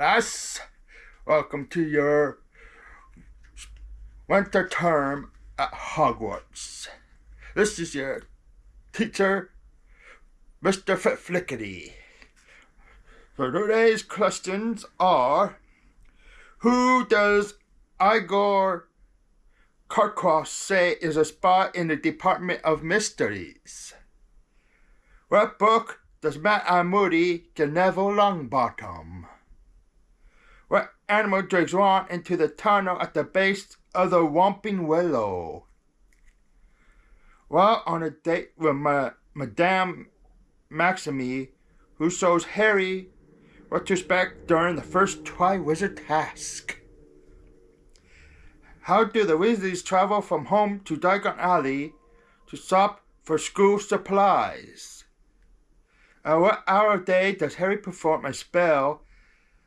Class. Welcome to your winter term at Hogwarts. This is your teacher, Mr. Flickety. So today's questions are: who does Igor Karkaroff say is a spy in the Department of Mysteries? What book does Mad-Eye Moody get Neville Longbottom? What animal drags Ron into the tunnel at the base of the Whomping Willow? While on a date with Madame Maxime, who shows Harry what to expect during the first Triwizard task? How do the Weasleys travel from home to Diagon Alley to shop for school supplies? At what hour of day does Harry perform a spell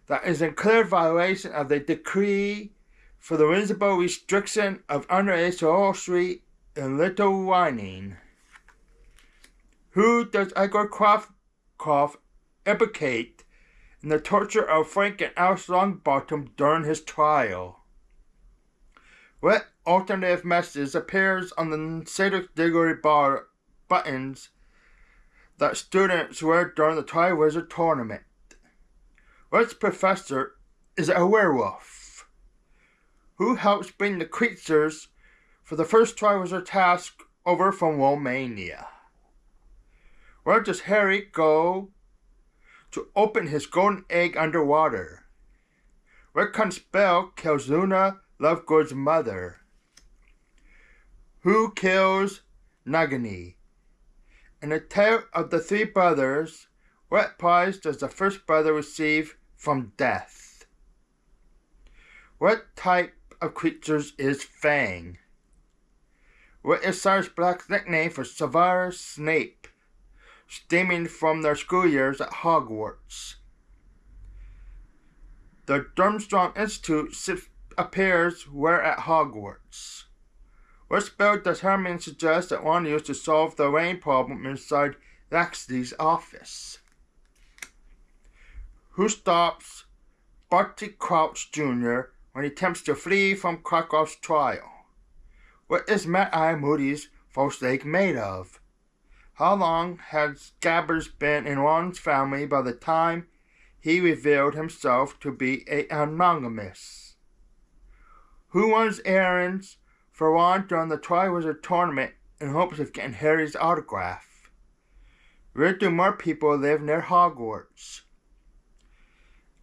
that is in clear violation of the decree for the visible restriction of underage sorcery and little whining? Who does Igor Karkaroff implicate in the torture of Frank and Alice Longbottom during his trial? What alternative message appears on the Cedric Diggory buttons that students wear during the Triwizard Tournament? Which professor is a werewolf? Who helps bring the creatures for the first Triwizard task over from Romania? Where does Harry go to open his golden egg underwater? What kind of spell kills Luna Lovegood's mother? Who kills Nagini? In the tale of the three brothers, what prize does the first brother receive from death? What type of creatures is Fang? What is Sirius Black's nickname for Severus Snape, stemming from their school years at Hogwarts? The Durmstrang Institute appears where at Hogwarts? What spell does Hermione suggest that one use to solve the rain problem inside Laxley's office? Who stops Barty Crouch Jr. when he attempts to flee from Karkaroff's trial? What is Mad-Eye Moody's false leg made of? How long has Scabbers been in Ron's family by the time he revealed himself to be anonymous? Who runs errands for Ron during the Triwizard Tournament in hopes of getting Harry's autograph? Where do more people live near Hogwarts?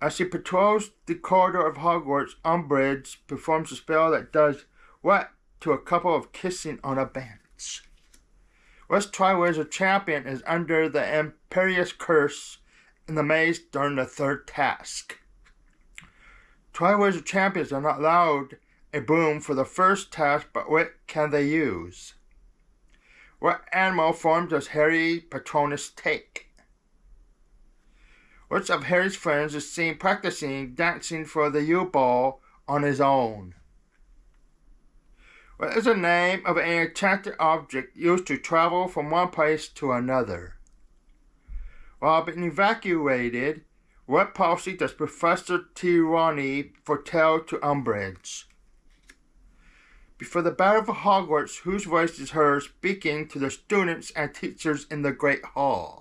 As she patrols the corridor of Hogwarts, Umbridge performs a spell that does what to a couple of kissing on a bench? Which Triwizard champion is under the Imperious Curse in the maze during the third task? Triwizard champions are not allowed a broom for the first task, but what can they use? What animal form does Harry Patronus take? Which of Harry's friends is seen practicing dancing for the U-Ball on his own? What is the name of an enchanted object used to travel from one place to another? While being evacuated, what policy does Professor Trelawney foretell to Umbridge? Before the Battle of Hogwarts, whose voice is heard speaking to the students and teachers in the Great Hall?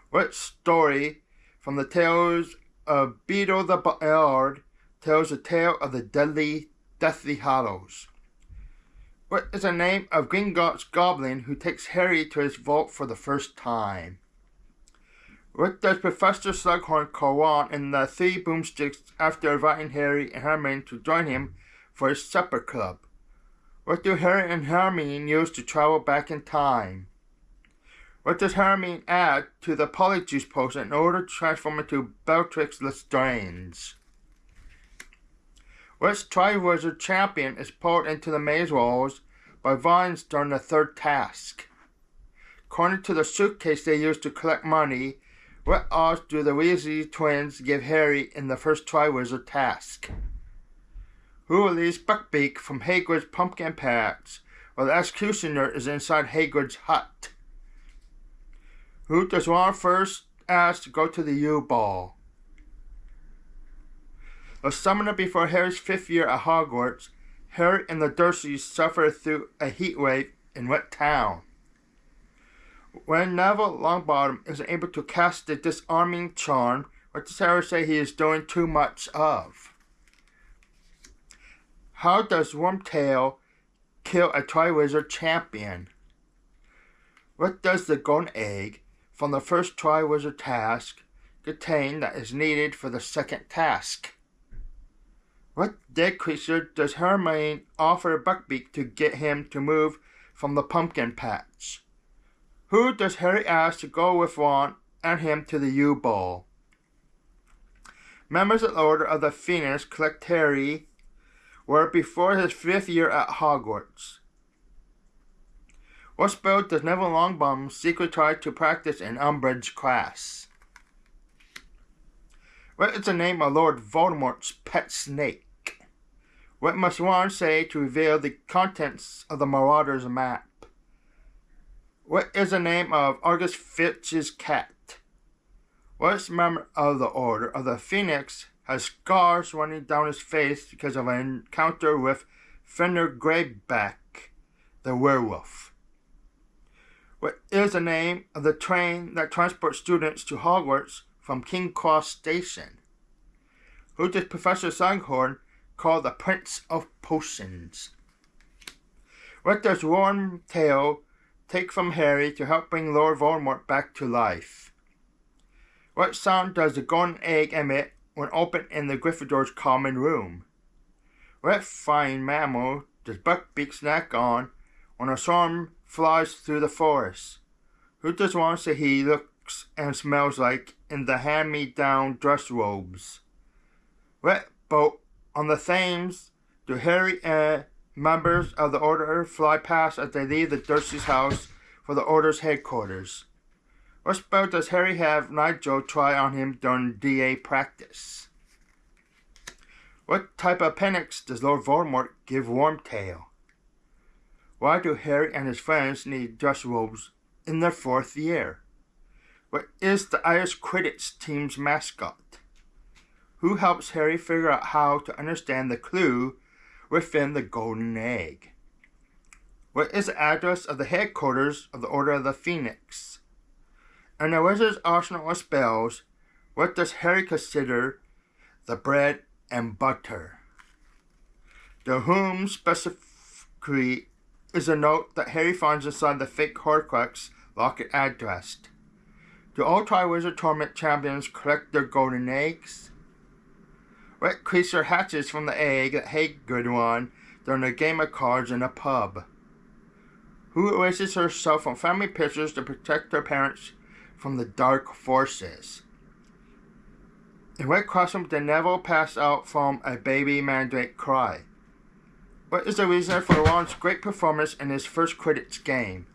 What story from the tales of Beedle the Bard tells the tale of the Deathly Hallows? What is the name of Gringotts' goblin who takes Harry to his vault for the first time? What does Professor Slughorn call Ron in the Three Broomsticks after inviting Harry and Hermione to join him for his supper club? What do Harry and Hermione use to travel back in time? What does Hermione add to the Polyjuice potion in order to transform into Bellatrix Lestrange? Which Triwizard champion is pulled into the maze walls by vines during the third task? According to the suitcase they used to collect money, what odds do the Weasley twins give Harry in the first Triwizard task? Who released Buckbeak from Hagrid's pumpkin patch while the executioner is inside Hagrid's hut? Who does Ron first ask to go to the U-Ball? was summoned before Harry's 5th year at Hogwarts. Harry and the Dursleys suffer through a heat wave in what town? When Neville Longbottom is able to cast the disarming charm, what does Harry say he is doing too much of? How does Wormtail kill a Triwizard champion? What does the golden egg from the first Triwizard task contain that is needed for the second task? What dead creature does Hermione offer Buckbeak to get him to move from the pumpkin patch? Who does Harry ask to go with Ron and him to the U-Bowl? Members of the Order of the Phoenix collect Harry were before his 5th year at Hogwarts. What spell does Neville Longbottom secretly try to practice in Umbridge class? What is the name of Lord Voldemort's pet snake? What must Ron say to reveal the contents of the Marauder's map? What is the name of Argus Filch's cat? What member of the Order of the Phoenix has scars running down his face because of an encounter with Fenrir Greyback, the werewolf? What is the name of the train that transports students to Hogwarts from King Cross Station? Who does Professor Slughorn call the Prince of Potions? What does Wormtail take from Harry to help bring Lord Voldemort back to life? What sound does the golden egg emit when opened in the Gryffindor's common room? What flying mammal does Buckbeak snack on when a storm flies through the forest? Who does Ron say he looks and smells like in the hand-me-down dress robes? What boat on the Thames do Harry and members of the Order fly past as they leave the Dursleys' house for the Order's headquarters? What spell does Harry have Nigel try on him during DA practice? What type of penance does Lord Voldemort give Wormtail? Why do Harry and his friends need dress robes in their 4th year? What is the Irish Quidditch team's mascot? Who helps Harry figure out how to understand the clue within the golden egg? What is the address of the headquarters of the Order of the Phoenix? In the wizard's arsenal of spells, what does Harry consider the bread and butter? To whom specifically is a note that Harry finds inside the fake Horcrux locket addressed? Do all Triwizard Tournament champions collect their golden eggs? What creature hatches from the egg that Hagrid won during a game of cards in a pub? Who erases herself from family pictures to protect her parents from the dark forces? In what classroom did Neville pass out from a baby mandrake cry? What is the reason for Ron's great performance in his first Quidditch game?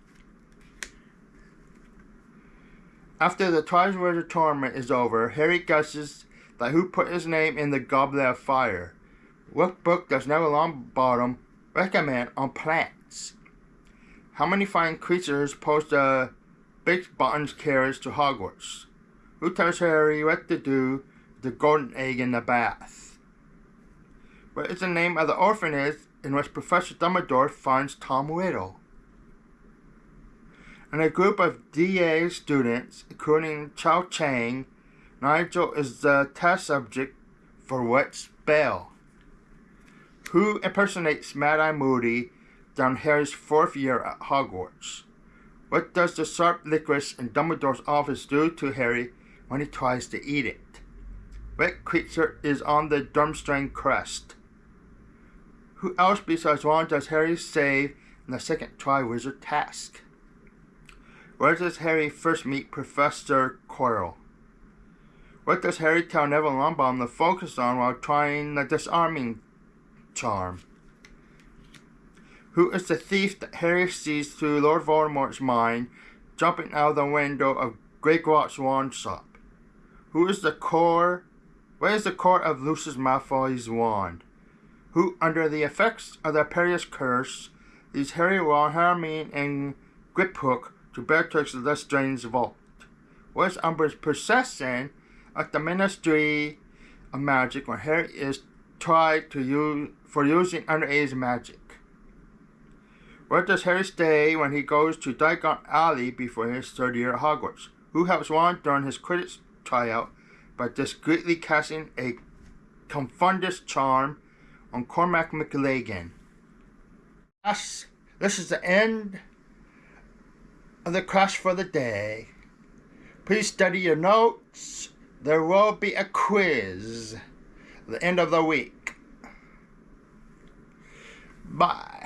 After the Triwizard Tournament is over, Harry guesses that who put his name in the Goblet of Fire. What book does Neville Longbottom recommend on plants? How many flying creatures pose the Big Button's carriage to Hogwarts? Who tells Harry what to do with the golden egg in the bath? What is the name of the orphanage in which Professor Dumbledore finds Tom Riddle? In a group of DA students, including Chao Chang, Nigel is the test subject for what spell? Who impersonates Mad-Eye Moody during Harry's 4th year at Hogwarts? What does the sharp licorice in Dumbledore's office do to Harry when he tries to eat it? What creature is on the Durmstrang crest? Who else besides Ron does Harry save in the second Triwizard task? Where does Harry first meet Professor Quirrell? What does Harry tell Neville Longbottom to focus on while trying the disarming charm? Who is the thief that Harry sees through Lord Voldemort's mind jumping out of the window of Gringotts wand shop? What is the core of Lucius Malfoy's wand? Who, under the effects of the Imperious Curse, leads Harry, Ron, Hermione, and Griphook to Bellatrix Lestrange's vault? What is Umbridge possessing at the Ministry of magic when Harry is tried for using underage magic? Where does Harry stay when he goes to Diagon Alley before his third year at Hogwarts? Who helps Ron during his Quidditch tryout by discreetly casting a Confundus charm on Cormac McLagan? This is the end of the class for the day. Please study your notes. There will be a quiz at the end of the week. Bye.